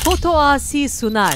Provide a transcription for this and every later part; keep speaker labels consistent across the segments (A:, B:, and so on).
A: Foto Asi sunar.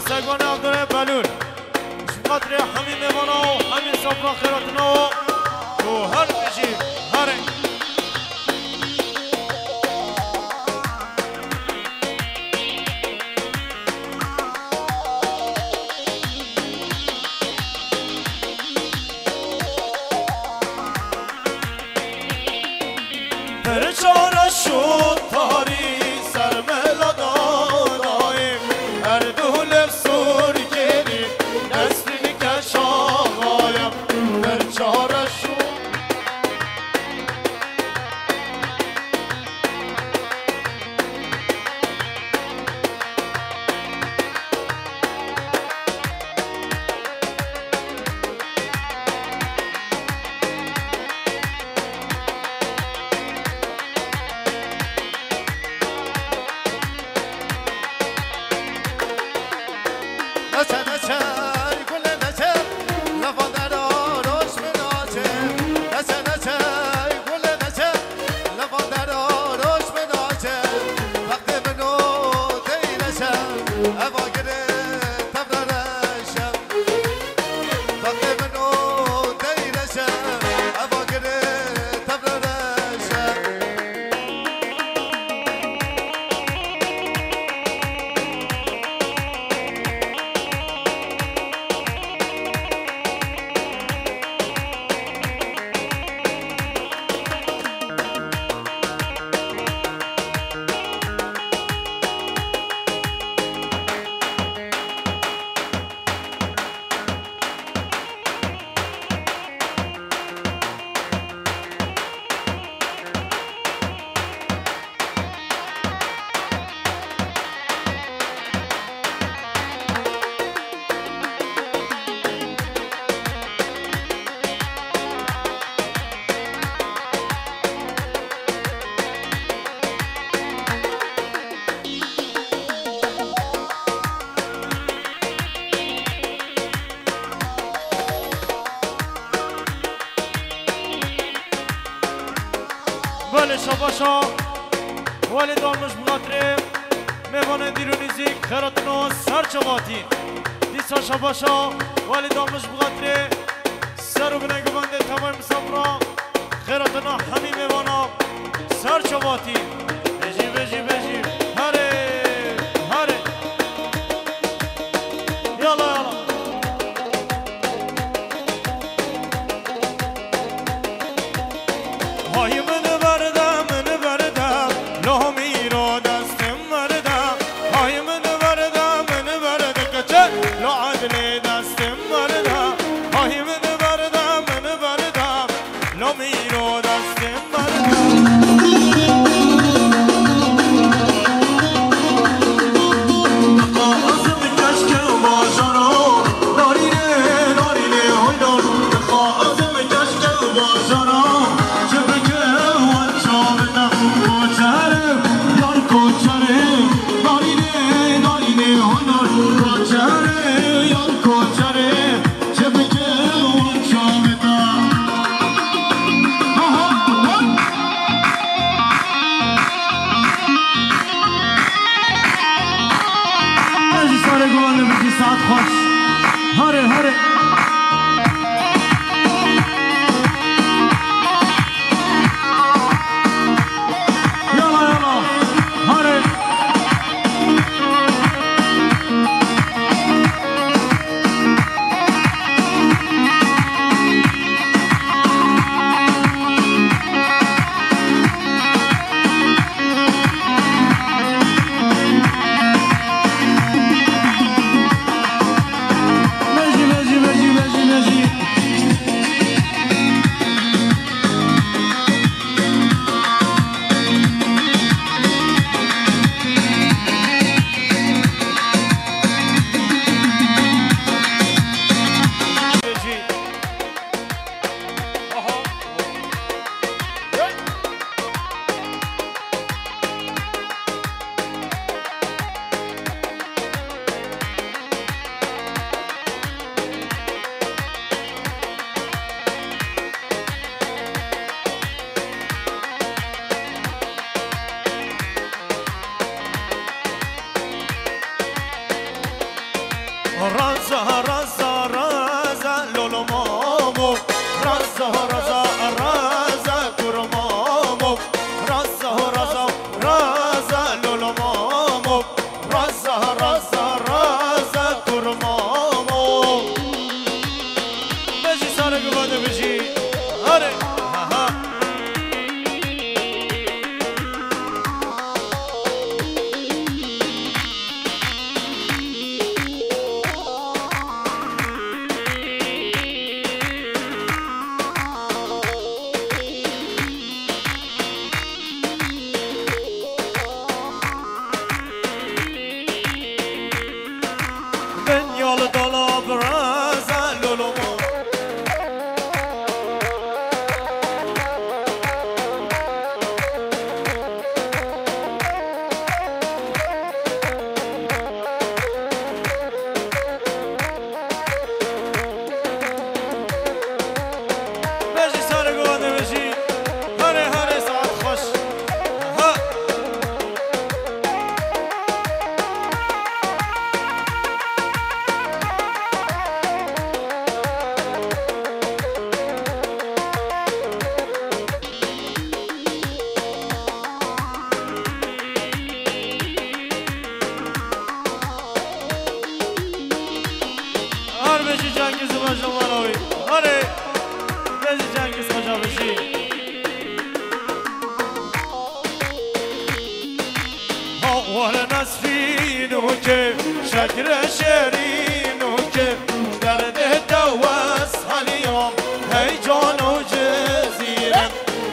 B: سگوان عبدالله بلول خاطر همین میوانا و همین صفرا خیراتنا و هر بجیم هره پرچانه شد تاری سرملا دادایم اردول افسور گیری نسلینی کشاغایم پرچانه شد بله شباشا ولی دانش بخاطره میوانه دیرونیزی خیراتنو سرچواتی دیسا شباشا ولی دانش بخاطره سر و بنگو بنده تمام مسافرا خیراتنو همین میوانا سرچواتی بجی بجی بجی هره هره یالا یالا های من
C: Lo miro da
B: که شکر شیرین و که درد دوست حالیم هی جان و جزیرم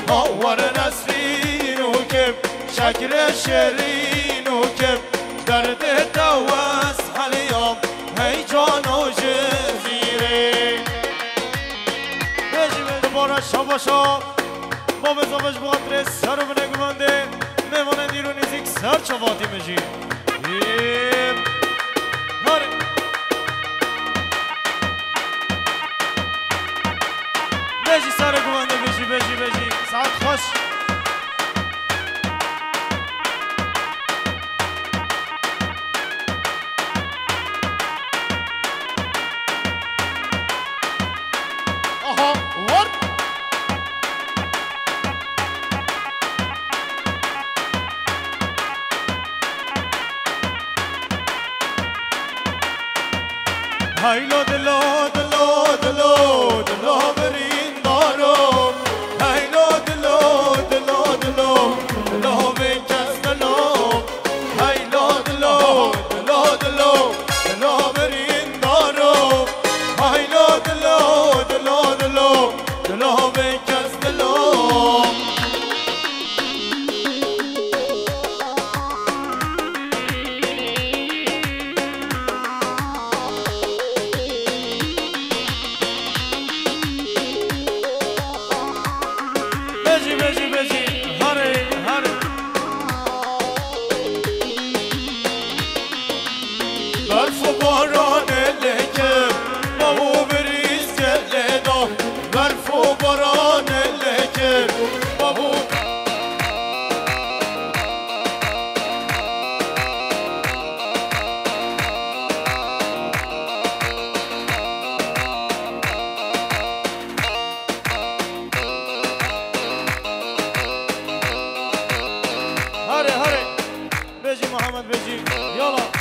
B: آور نسرین و که شکر شیرین و که درد دوست حالیم هی جان و جزیرم دوباره شباشا با بزامش بخاطر سر و بنگمانده میمانه نیرو نیزیک سر چواتی میشی هاره بجی سر گمانده بجی ساعت خوش آها ورد هایلو دلو دلو دلو دلو برین دارو هایلو دلو دلو دلو دلو بکس دلو هایلو دلو دلو دلو دلو برین دارو هایلو دلو دلو دلو دلو بکس دلو برف و باران لکم بابو بریز گلدا برف و باران لکم بابو هره بجی محمد بجی یالا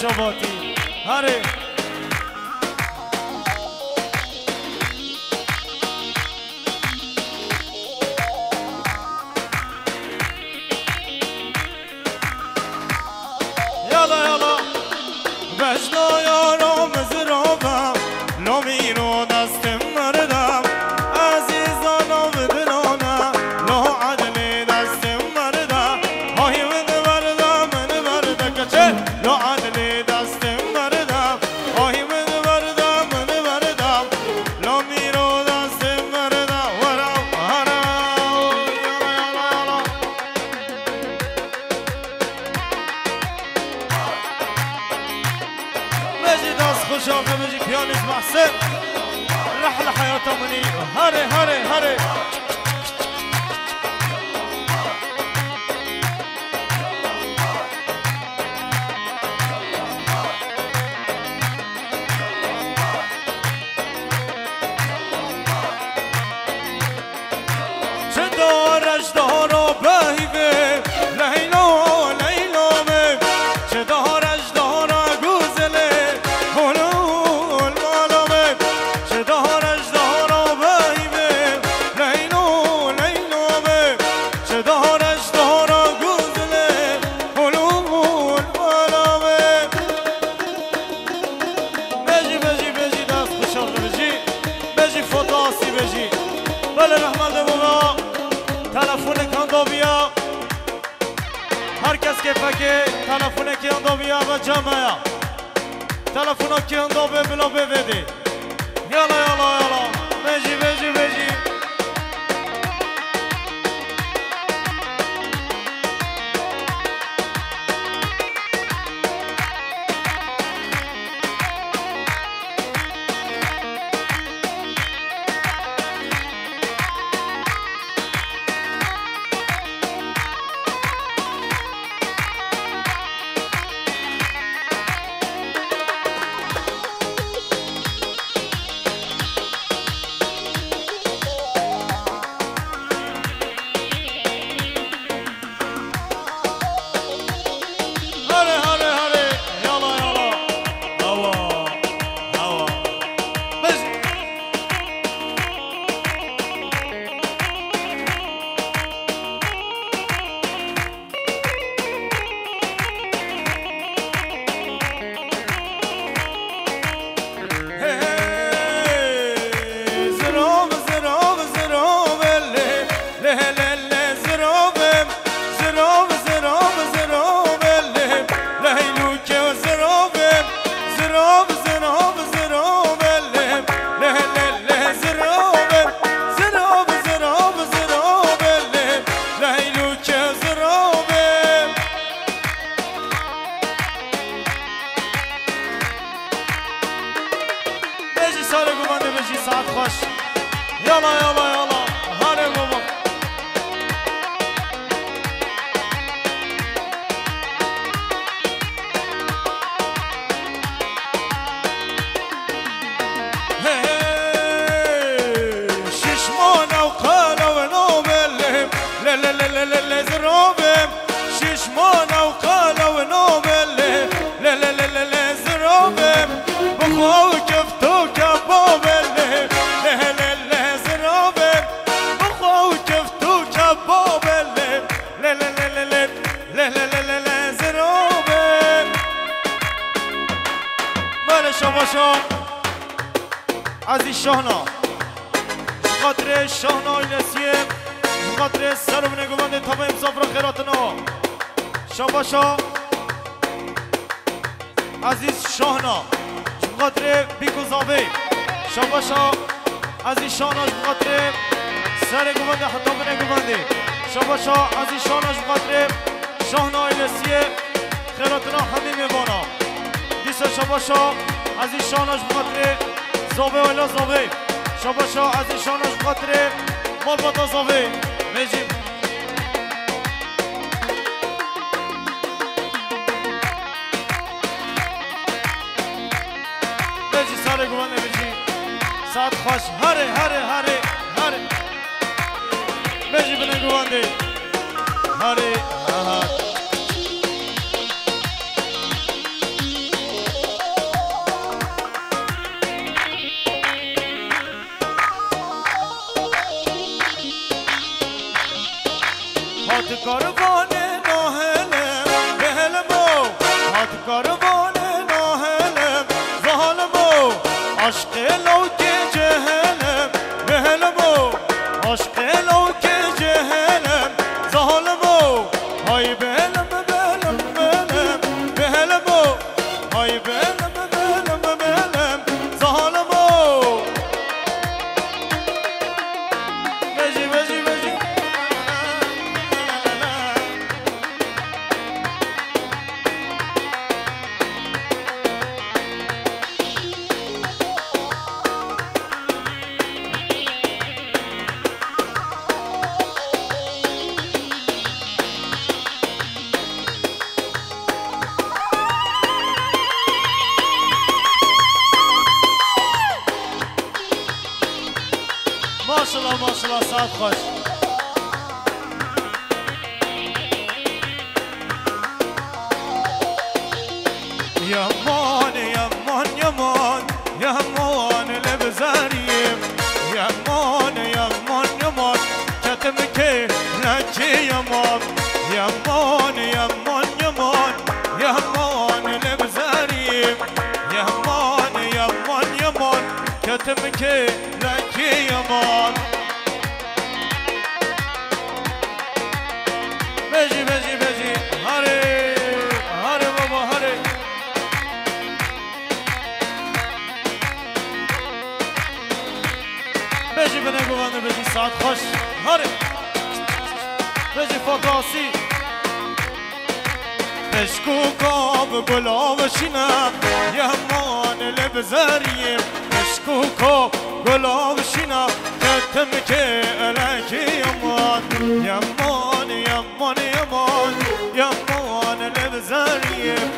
B: Çabati, hare. Yala yala, vecna yaram zirava, lomino dastim mardam, azizana vidrona, lo adli dastim mardam, ahi vid mardam, min marda kaçer, lo adli. رحلة حياته مني هاري هاري هاري شدار اجدار باهيبه ليلو ليلو مي شدار اجدار غوزله هولول مالامه شدار اجدار باهيبه ليلو ليلو مي شدار اجدار غوزله هولول مالامه بيجي بيجي بيجي داس بشر بيجي بيجي فوتاسي بيجي بله رحمت بابا تلفون کندو بیا هر کس که فکر تلفون کندو بیا و جمعه تلفون کندو بلا بده یالا یالا یالا بجی بجی بجی سال گوانده بجی ساعت خوش یالا یالا یالا هره بابا
A: زروبم ششمان و قالا و نوبله لا زروبم بخو كفتو كبابله لا زروبم بخو كفتو كبابله لا زروبم مال شما عزیز شاهنا خاطر شاهنا ایلسیم خاطر سرم نگوانده تا به امساف را خیراتنا شاباشا عزیز شاهنا خاطر بیگوزاوی شاباشا عزیز شاهنا خاطر سر گوانده حتی به نگوانده شاباشا عزیز شاهنا خاطر شاهنا ایلسیه خیراتنا همه میوانا دیسا شاباشا عزیز شاهنا خاطر زاوی و الا زاوی شاباشا عزیز شاهنا خاطر مال باتا زاوی بجی بجی سر گوانده بجی ساعت خوش هره بجی بنه گوانده هره هات کاروان ناهلم بهلمو هات کاروان ناهلم زهلمو عشق لو که جهلم بهلمو عشق لو که جهلم زهلمو های بهلم بهلمو های بهلم زهلمو بجی ماشاءالله ساعت خوش يمان يمان يمان يمان لبزاريم يمان يمان يمان كتمك لكي يمان يمان يمان يمان يمان لبزاريم يمان يمان يمان كتمك لكي يمان بجي هاري بابا هاري بجي بنگو بنده بجي ساعت خوش هاري بجي فوقاسي بشكو كاب قلاب شنم يهمان لبزاريم بشكو كاب قلاب شنم كتم كي لكي يمان يمان يمان يمان يمان لبزاريم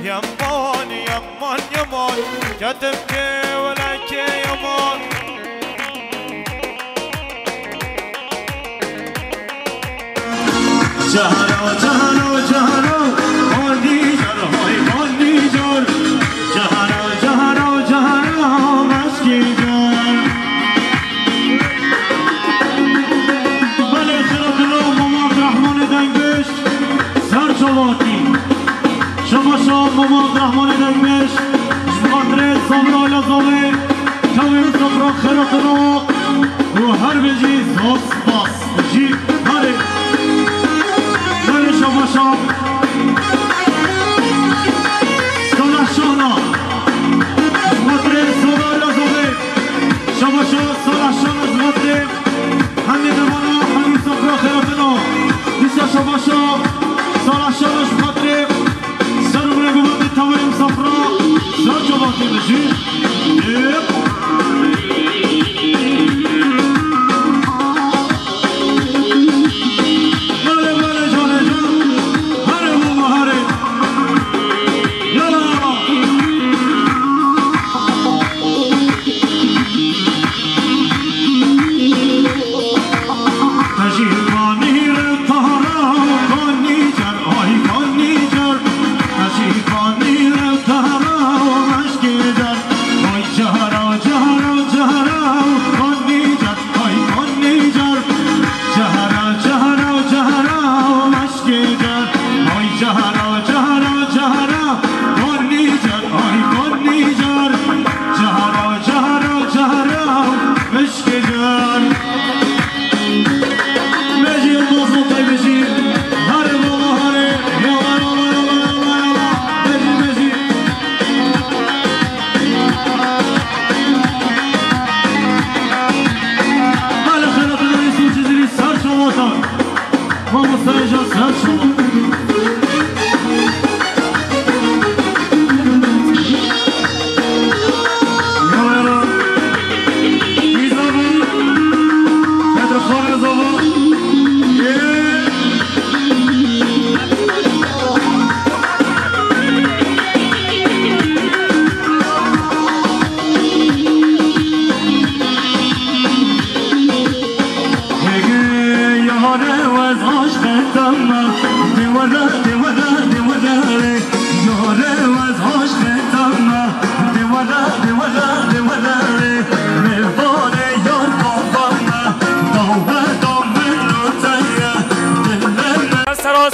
A: يمان يمان يمان كتم كي ولكي يمان جهرو جهرو جهرو باندی جر های باندی جر جهرو جهرو جهرو مسکی جر بله خیرات الله ماما عبدالرحمن دنگش سر چواتی شما ماما عبدالرحمن دنگش خاطر صابر آلا زاوه تویم صفرا خیرات الله رو هر بجی زاس باس بجی هره شما سالا شانا خاطر صدا لازمه شما سالا شانا خاطر همین بمانا همین صفرا خیراتنا دیسا شما سالا شانا خاطر سرمونه گمانده تاویم صفرا سر جواتی بجی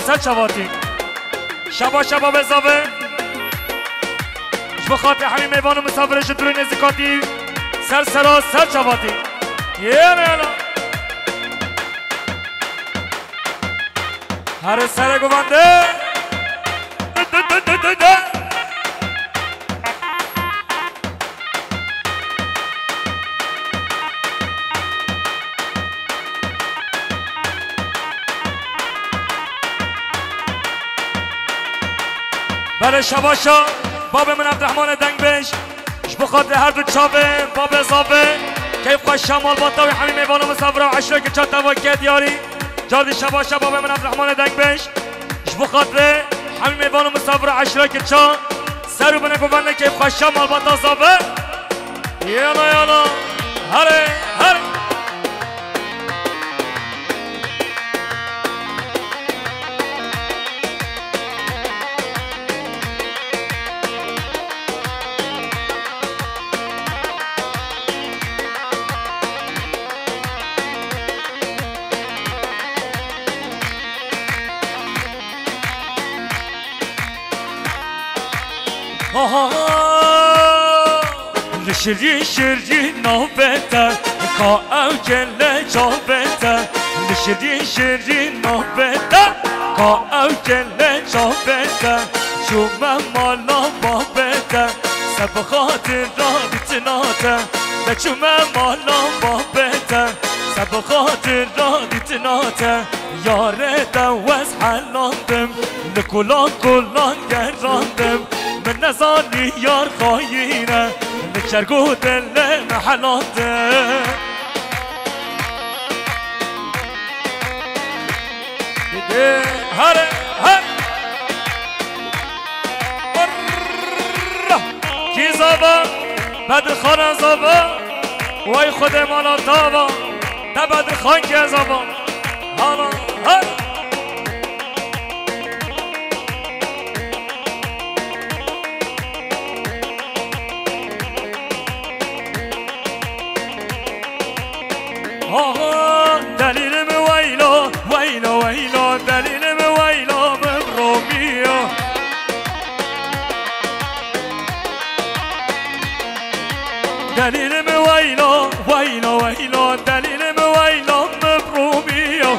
C: سر چواتی شبا شبا بزاوه بخاطر همین میوان و مسافرش دوری نزدیکاتی سر سرا سر چواتی یالا هر سر گوانده بله شباشا باب من عبدالرحمن دنگ بش بخاطر هر دو چاوه باب زاوه کیف خوش شمال باطاوی همین میوان و مسافر و عشره که چا تواکیت یاری جاردی شباشا باب من عبدالرحمن دنگ بش بخاطر همین میوان و مسافر و عشره که چا سرو بنه گوانده کیف خوش شمال باطا زاوه یالا یالا هره هره شری شری نوبته کا او کله جابته شری شری نوبته کا او کله جابته شوم مالا بابته سب خاطر را بیتناته بچوم مالا بابته سب خاطر را بیتناته یاره دوز حلاندم نکلان کلان گراندم من نزانی یار خواهینه نکرگو دل محلاته هره هر کی زابا بدر خان زابا وای خود مالا تابا تا بدر خان که زابا حالا هر دلیلم ویلا ویلا ویلا دلیلم ویلا مبرومیا دلیلم ویلا ویلا ویلا دلیلم ویلا مبرومیا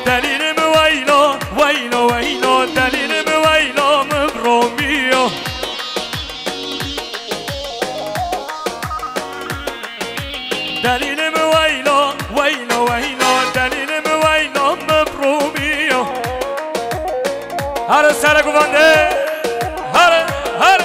C: دلیلم ویلا ویلا ویلا دلیلم ویلا مبرومیا دلیلم ویلا ویلا ویلا دلیلم ویلا مبرومیا هر سر گوانده هر هر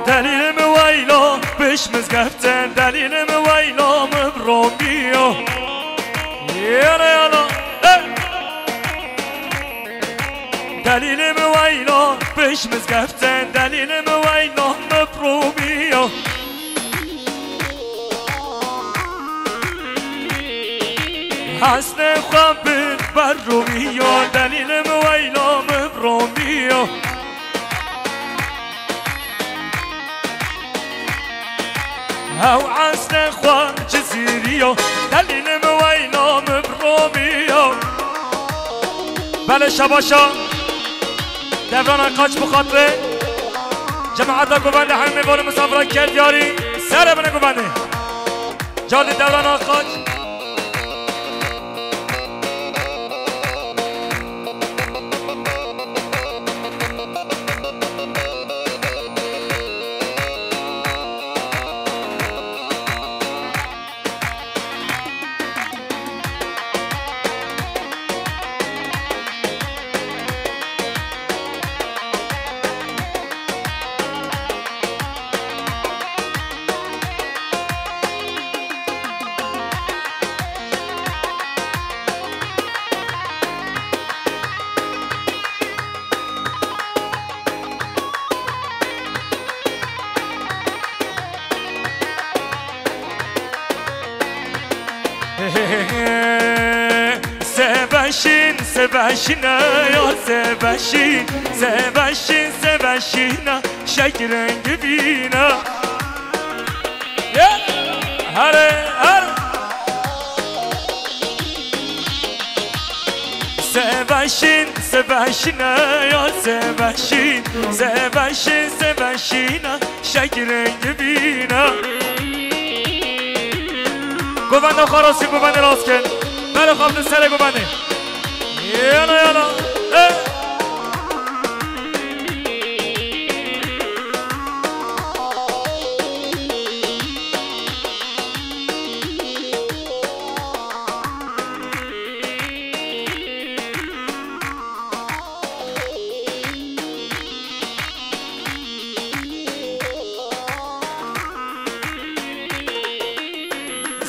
C: دلیلم ویلا بش مزگفتن دلیلم ویلا مبرومیا یالا یالا دلیلم ویلا بش مزگفتن دلیلم ویلا مبرومیا حسن خبر بر رومیا دلیلم ویلا مبرومیا او عسل خواه جزیریو دلیلم ویلا مبرومیا بله شباشا دوران قاچ بخاطره جماعت گوونده همه میوان مسافران کرد یاری سر بنه گوونده جادی دوران قاچ Seveşin seveşine yar seveşin Seveşin seveşine şekerin gibine Hare hare Seveşin seveşine yar seveşin Seveşin seveşine şekerin gibine Guvende karası guvende rastken Beri kaptın sere guvende Yana yana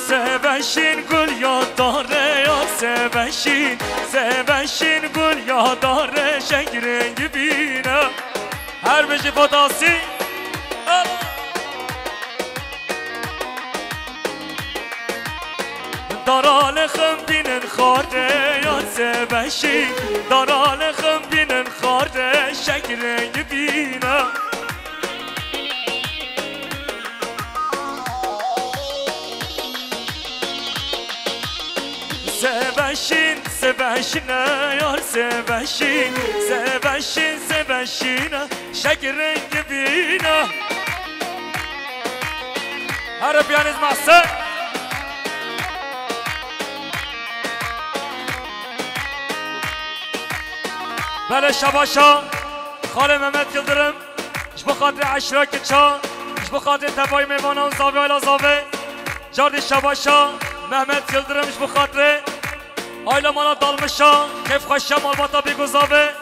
C: Seveşin gül yadare ya seveşin Seveşin gül yadare şekerin gibine Her beşi fotası Daralığım binin khare ya seveşin Daralığım binin khare şekerin gibine Seveşin seveşine yar seveşin Seveşin seveşine şekerin gibine Her piyanist mahsen Bele şabaşa Khale Mehmet Yıldırım İş bu kadri aşiraki ça İş bu kadri tebay meyvana zavi ala zavi Cardi şabaşa Mehmet Yıldırım iş bu kadri Aylamana dalmışa Keyf kaşşam albata bir guzave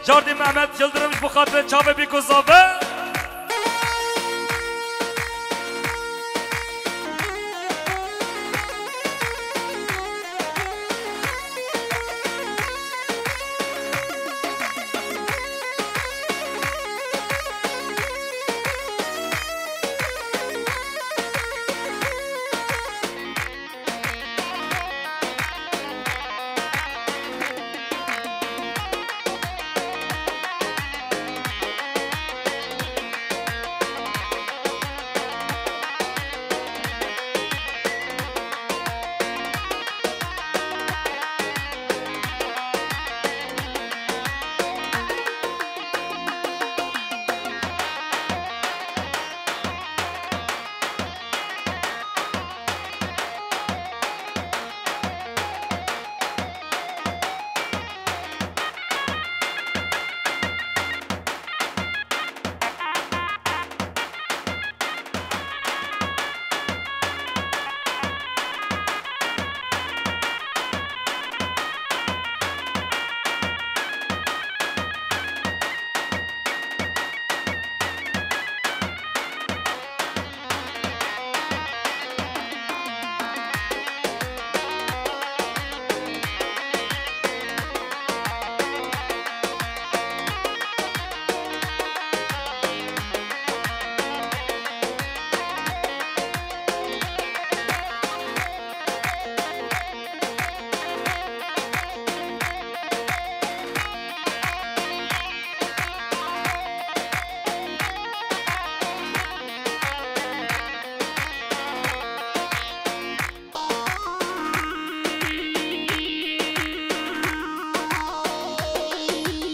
C: Cardi Mehmet Yıldırım iş bu kadri Çave bir guzave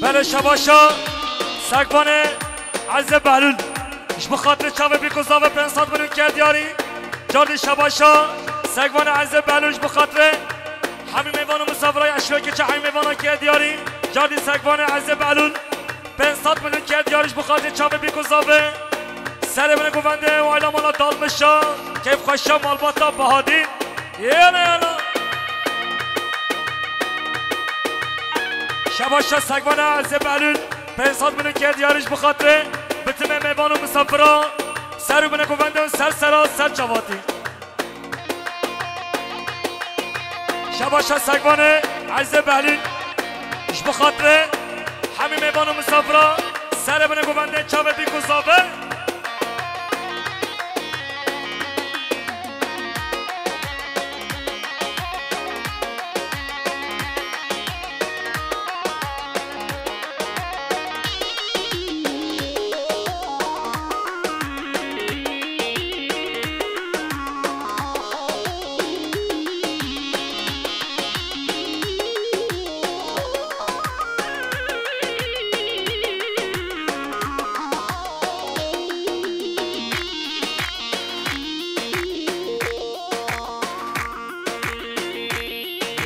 C: بله شباشا سگوان عز بهلول اش بخاطر چاوه بیکوزا و 500 میلیون کرد یاری جاردی شباشا سگوان عز بهلول اش بخاطر همین میوان و مسافرای اشیاء که چه همین میوان کرد یاری جاردی سگوان عز بهلول 500 میلیون کرد یاریش بخاطر چاوه بیکوزا و سر من گونده و ایلا مالا دالمشا کیف خوشا مالباتا بهادین یالا یالا شباشا سگوان عز بهلول 500 میلیون کرد یاریش بخاطر بتمه میوان و مسافرا سر من گونده و سر چواتی شباشا سگوان عز بهلول اش بخاطر همین میوان و مسافرا سر من گونده چاوه بیکوزاوه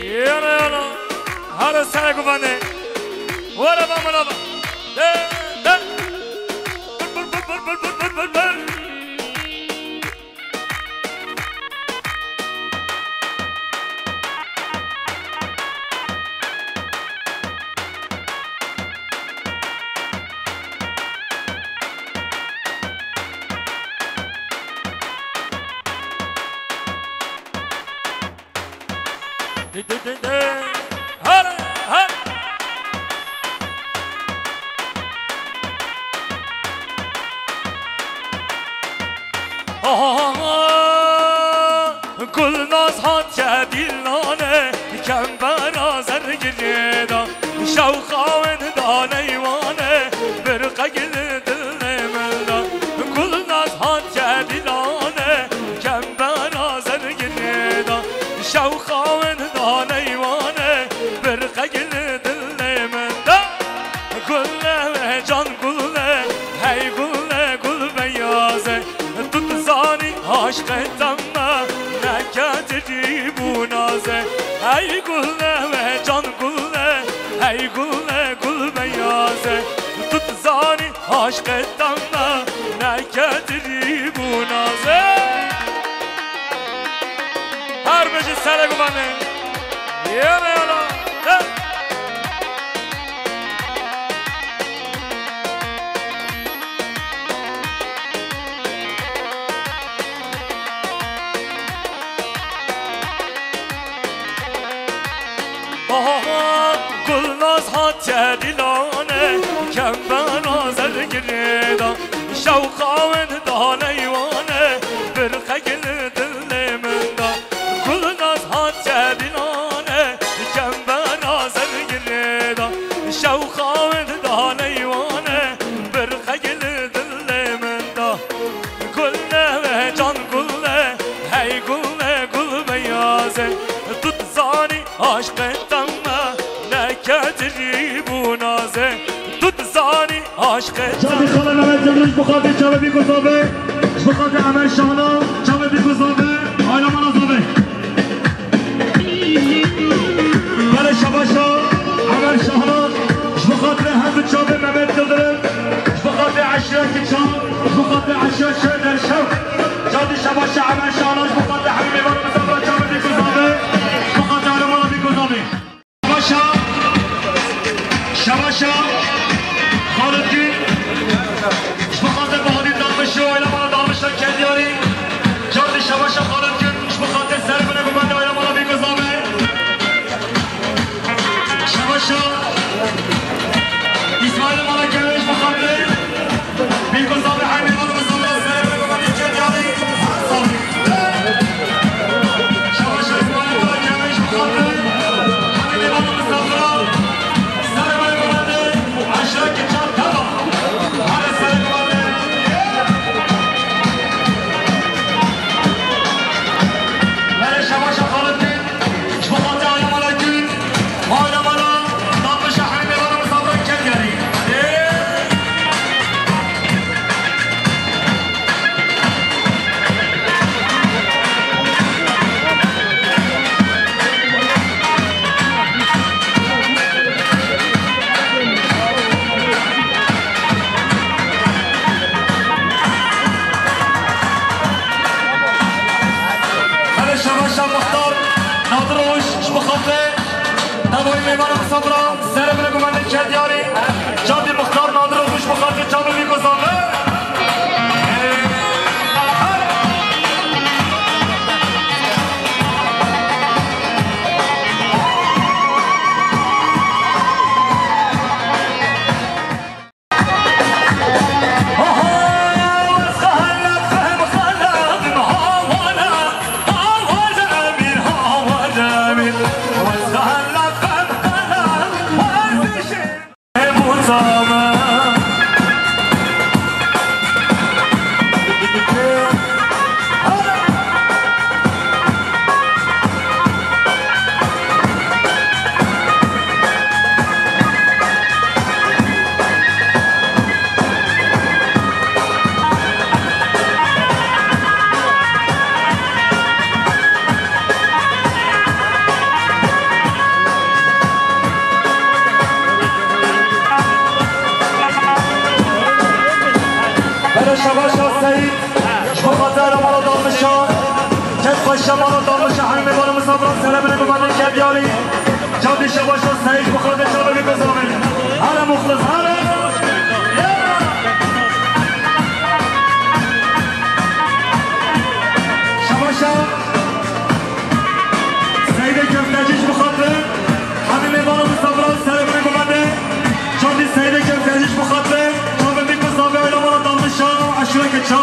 C: يلا يلا هذا السنة قفاني ورا با مرابا ده بل هلا هلا كل ناس هات دلانه كم برازر جريدا شوقا من دانيوانه برقه گل دل ملدا كل ناس هات دلانه كم برازر جريدا شوقا من دانيوانه برقه گل دل ملدا كله جان كله هي كله كل بيازه تتزاني عشق تمام نكاتري بونازه هي كله جان كله هي كله كل بيازه تتزاني عشق تمام نكاتري بونازه هر بجي سلام بانه يلا يلا كل ناس هات دلانه كم بنازر گریدا شوقا من دانيوانه برقه گل دل مندا كل ناس هات دلانه كم بنازر گریدا شوقا من دانيوانه برقه گل دل مندا كله جان كله هي كله كل بيازه تتزاني عشق نكاتري بونازه تتزاني عشق
B: جابي خاله مهمت جملش بخاطر جابي بيكو زابي بخاطر عمل شانا جابي بيكو زابي آيلا مانا زابي بله شباشا عمل شانا بخاطر همت جابي مهمت دلدرم بخاطر عشرة كتشان بخاطر عشرة شهر شو جابي شباشا عمل شانا بخاطر حبيبي بارو مزابرا جابي بيكو زابي بخاطر آيلا مانا بيكو زابي شباشا خالد گل بخاطر بهادی دامشو ایلا مالا دامشو کدیاری جادی شباشا خالد گل بخاطر سر بنه گمنده ایلا مالا بیگذابه شباشا اسماعیل مالا گلش بخاطر بیگذابه حیمی مالا بزابه سر بنه گمنده کدیاری شباشا اسماعیل مالا گلش بخاطر حیمی مالا بزابه میوان صبرا سر بر گمانده کدیاری جادی مختار نادر و خوش بخاطر جابر میگذاره
C: شباشا سعید شما خاطر مالا دامشا کس خوش مالا دامشا همه بارو مسافران سره بنه بمانه کدیاری جادی شباشا سعید بخاطر چرا بگذامه هر مخلص هر شباشا سعید کفتجیش بخاطر همه بارو مسافران سره بنه بمانه جادی سعید کفتجیش بخاطر چرا بگذامه ایلا مالا دامشا عشوه که چا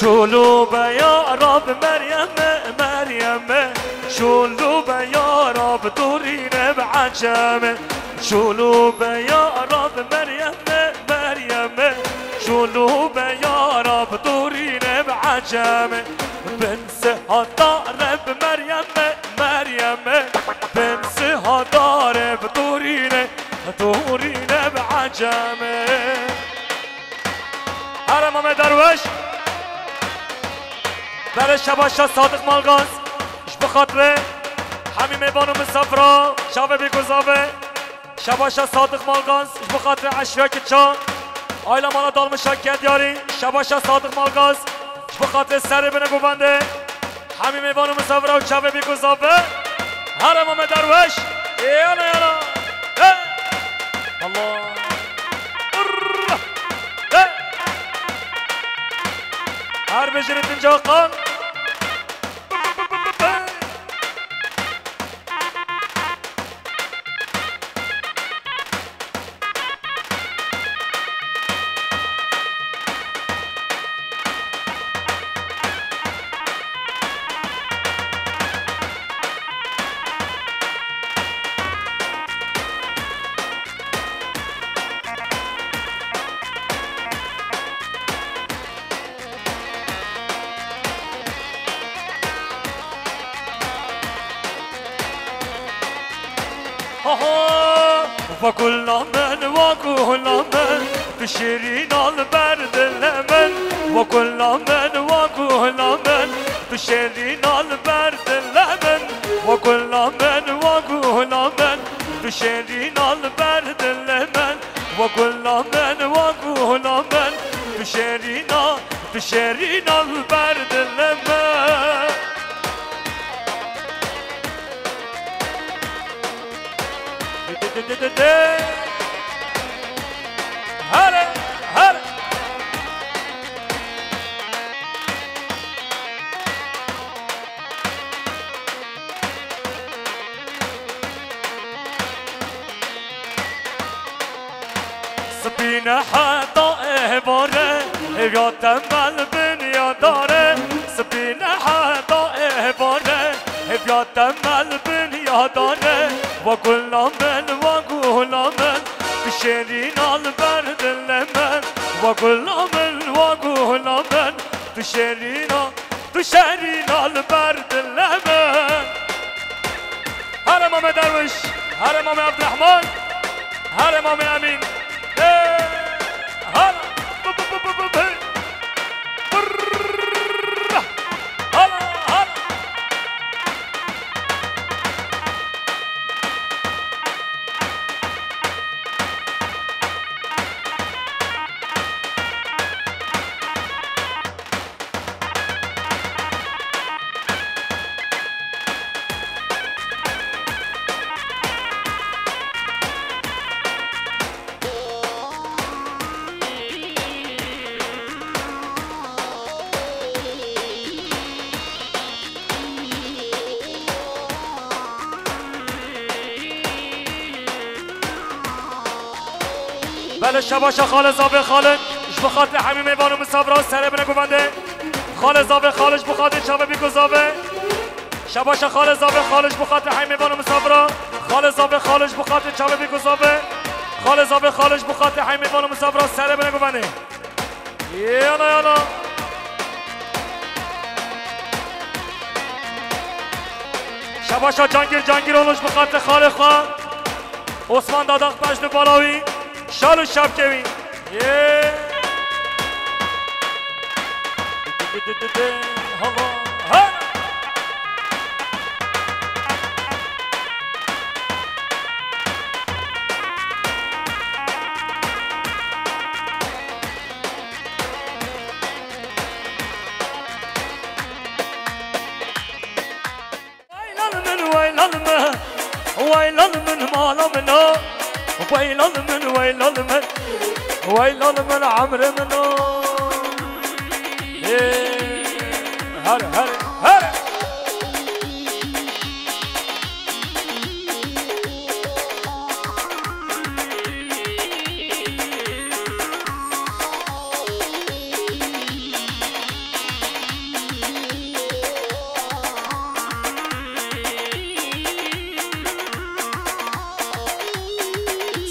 C: شلو بیا راب مریم مریم شلو بیا راب دورین بعجم شلو بیا راب مریم مریم شلو بیا راب دورین بعجم بنس هدار مریم مریم بنس هدار دورین بعجم حرم دروش برای شباشا صادق مالگاز اش بخاطره همین میبانو مسافرا شابه بیگذابه شباشا صادق مالگاز اش بخاطره عشوه که چا آیلا مالا دالمشا کدیاری شباشا صادق مالگاز اش بخاطره سر بنه گوبنده همین میبانو مسافرا و شابه بیگذابه هر امام دروش یانا یانا الله هر بجرد اینجا قان وكل من وكل من بشيرين البرد اللمن وكل من وكل من بشيرين البرد اللمن وكل من وكل من بشيرين البرد اللمن وكل من وكل من بشيرين البرد اللمن هلا هلا سبينا حتى إهباره يا تمل بنيا داره سبينا حتى إهباره يا تمل بنيا داره وكل من وكل من بشيرين البرد اللمن وكل من وكل من بشيرين البرد اللمن هلا ماما درويش هلا ماما عبد الرحمن هلا ماما امين هلا بله شباشا خالد زاویه خالد اش بخاطر همین میوان و مسافرها سره بنه گونده خالد زاویه خالد بخاطر چاوه بیگو زاویه شباشا خالد زاویه خالد بخاطر همین میوان و مسافرها خالد زاویه خالد بخاطر چاوه بیگو زاویه خالد زاویه خالد بخاطر همین میوان و مسافرها سره بنه گونده یالا یالا شباشا جانگیر اولش بخاطر خالد خان عثمان داداق بجن بالاوی شالو شب کوین ويلان من مالا منو ويلان من عمر منو هر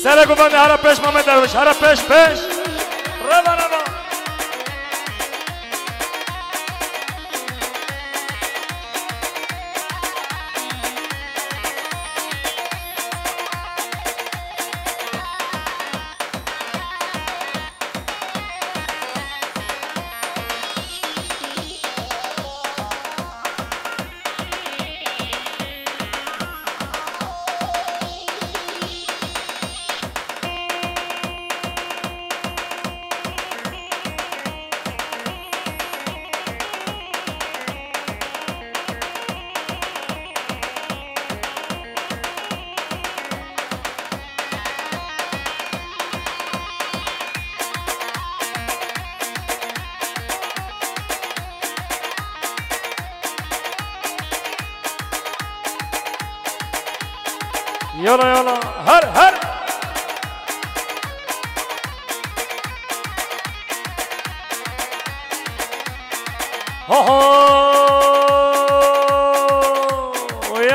C: سر گوبنده هر پیش محمد درویش هر پیش روا يلا يلا هر هر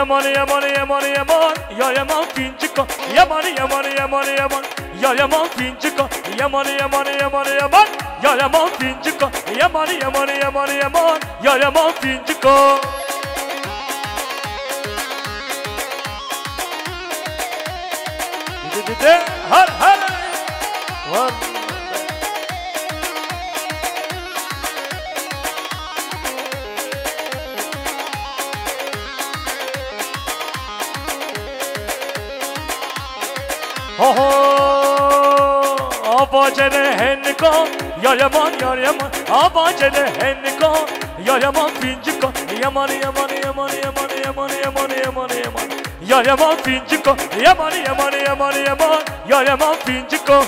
C: Yaman yaman yaman yaman ya yaman fincika yaman yaman yaman yaman ya yaman fincika yaman yaman yaman yaman ya yaman fincika yaman yaman yaman yaman ya yaman fincika har har var Abacele hennika ya yaman ya yaman Abacele hennika ya yaman fincika yaman yaman yaman yaman yaman yaman yaman yaman ya yaman fincika yaman yaman yaman yaman ya yaman fincika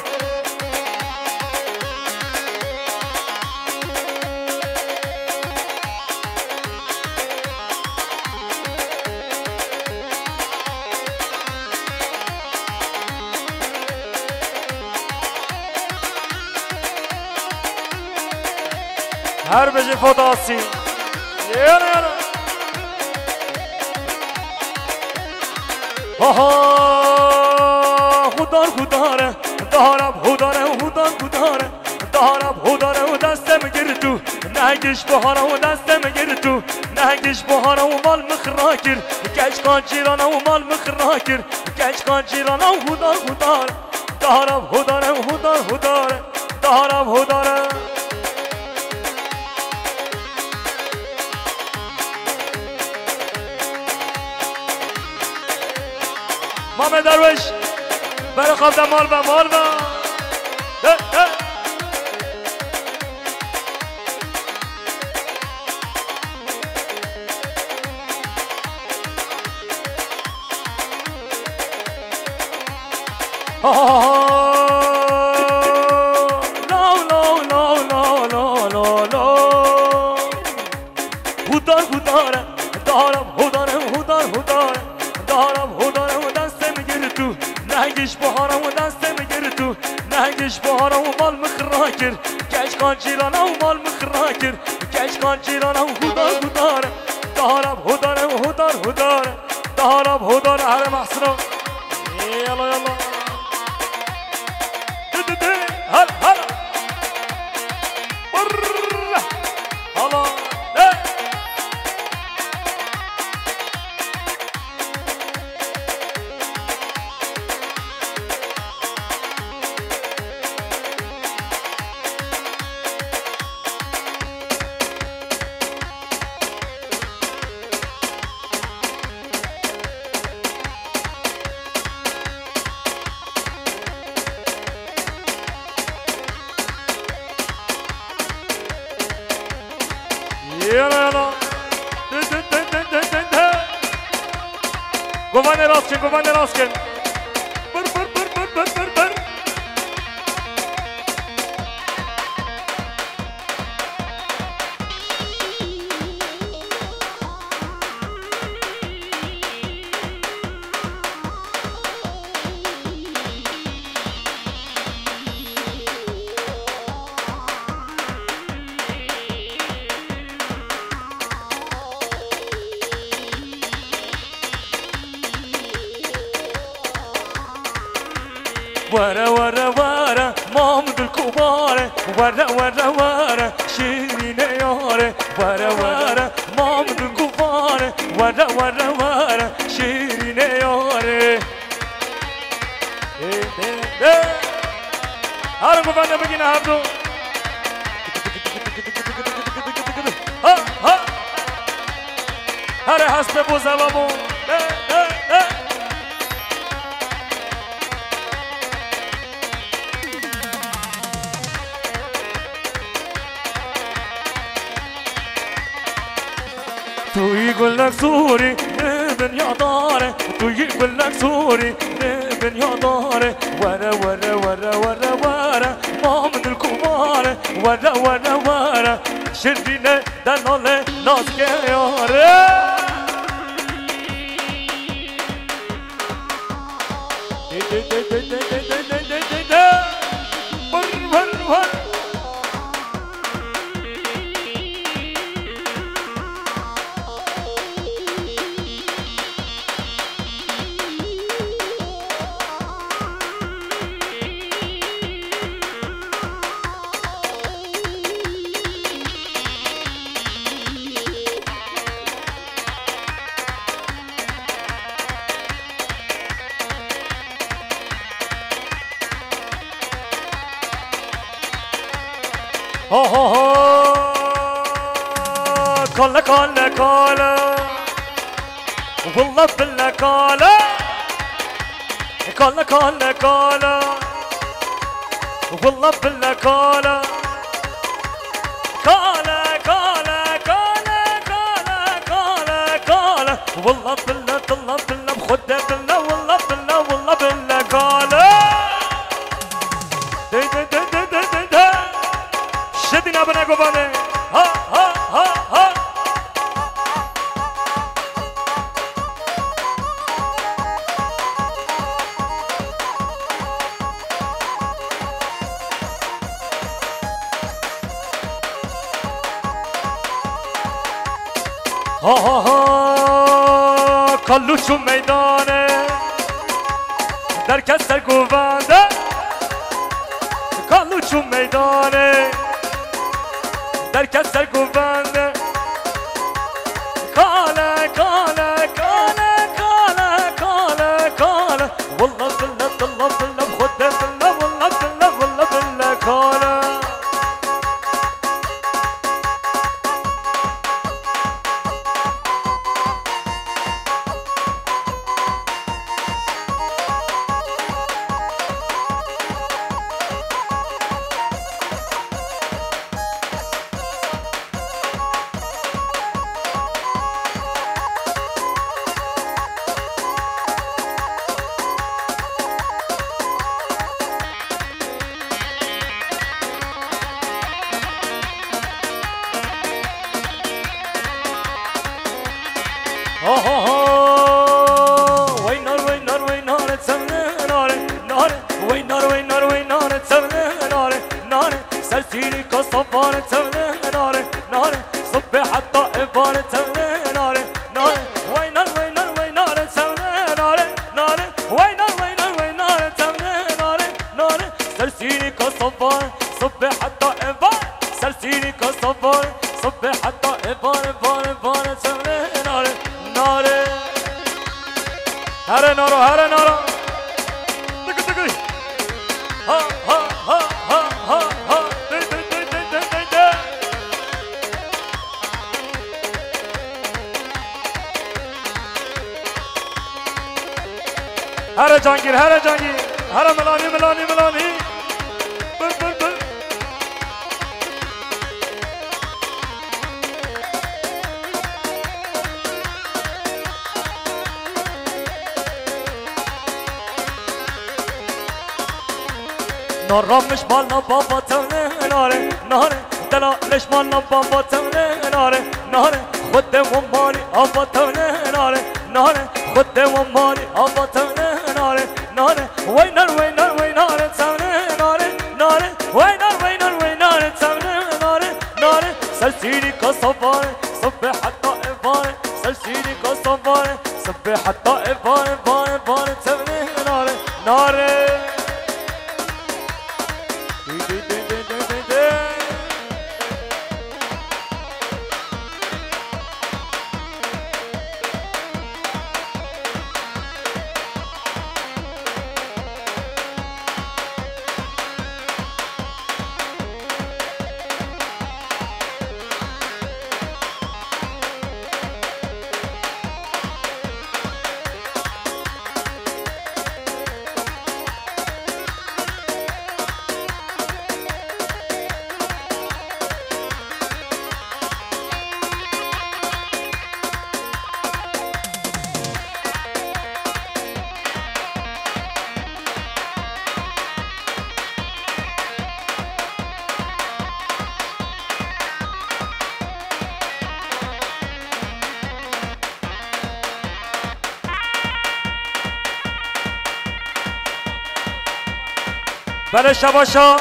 C: Her beci fodası yana yana Aha hudar hudare Daharab hudare hudar hudare Daharab hudare destem girtu Negiş buhara destem girtu Negiş buhara mal mıkhrakir Geç kancirana mal mıkhrakir Geç kancirana hudar hudare Daharab hudare hudar hudare Daharab hudare Mehmet Derviş, beni kavda malba malba. Hudar hudar, daram hudar hudar hudar, daram hudar. نهجش بهارا و دستم گرتو نهجش بهارا و مال مخراکر کش کان جیرانا و مال مخراکر کش کان جیرانا و هدار هدار دهارم هدار و هدار هدار دهارم هدار هر محسنو یلا یلا هل هل هلا Govane Raskin, Govane Raskin. Bır bır bır bır bır bır bır. ورا ورا ورا محمد الكبار ورا ورا ورا شيرين ياري ورا ورا محمد الكبار ورا ورا ورا شيرين ياري هارو بنا بقينا هابدو ها ها هاري حسب بوزالابو تو يقول لك سوري ابن يا داري تو يقول لك سوري ابن يا داري ورا ورا ورا ورا ورا محمد الكبار ورا ورا ورا شربينا دلالة ناس ياري ها ها ها كلا كلا كلا والله بالله كلا كلا كلا كلا والله بالله كلا كلا كلا كلا كلا كلا كلا والله بالله بالله بالله بخده بالله والله بالله والله بالله كلا شدنا بنا قبانه ها ها ها ها ها ها ها کلوچو میدانه در کسر گوونده کلوچو میدانه در کسر گوونده کاله کاله کاله کاله کاله کاله والله بالله بالله بالله خده بالله والله بالله والله بالله کاله هر جانگیر هر جانگیر هر ملانی ملانی ملانی بل بل بل نارمش بالا بابا تونه ناره ناره دلالش بالا بابا تونه ناره ناره خود و مالی آبا تونه ناره ناره خود و مالی آبا تونه ناره ناره وینر وینر وینر تونه ناره ناره وینر وینر وینر تونه ناره ناره سلسیلی کا صباره صبح حتی افاره سلسیلی کا صباره صبح حتی افاره باره باره تونه ناره ناره بله شباشا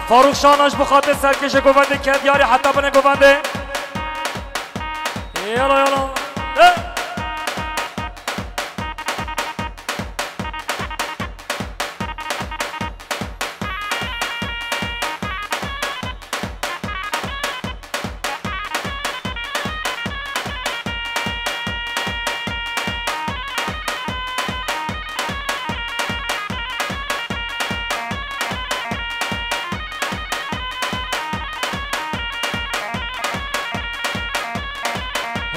C: فاروق شاناش بخاطر سرکش گوونده کرد یاری حتی بنه گوونده یالا یالا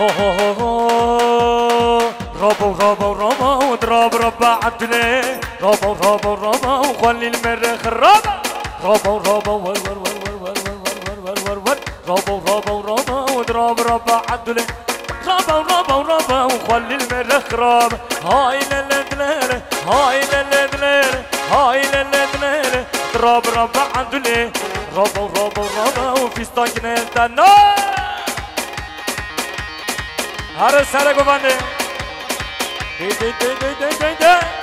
C: هو هو هو ربو ربو ربو ضرب ربع عدلي ربو ربو ربو خلي المرخ الربع ربو ربو ور ور ور ور ور ور ور ور ور ربو ربو ربو ضرب ربع عدلي ربو ربو ربو خلي المرخ ربع هاي للدلال هاي للدلال هاي للدلال ضرب ربع عدلي ربو ربو ربو في ستانكنال تنو هر سر گوانده دی دی دی دی دی دی دی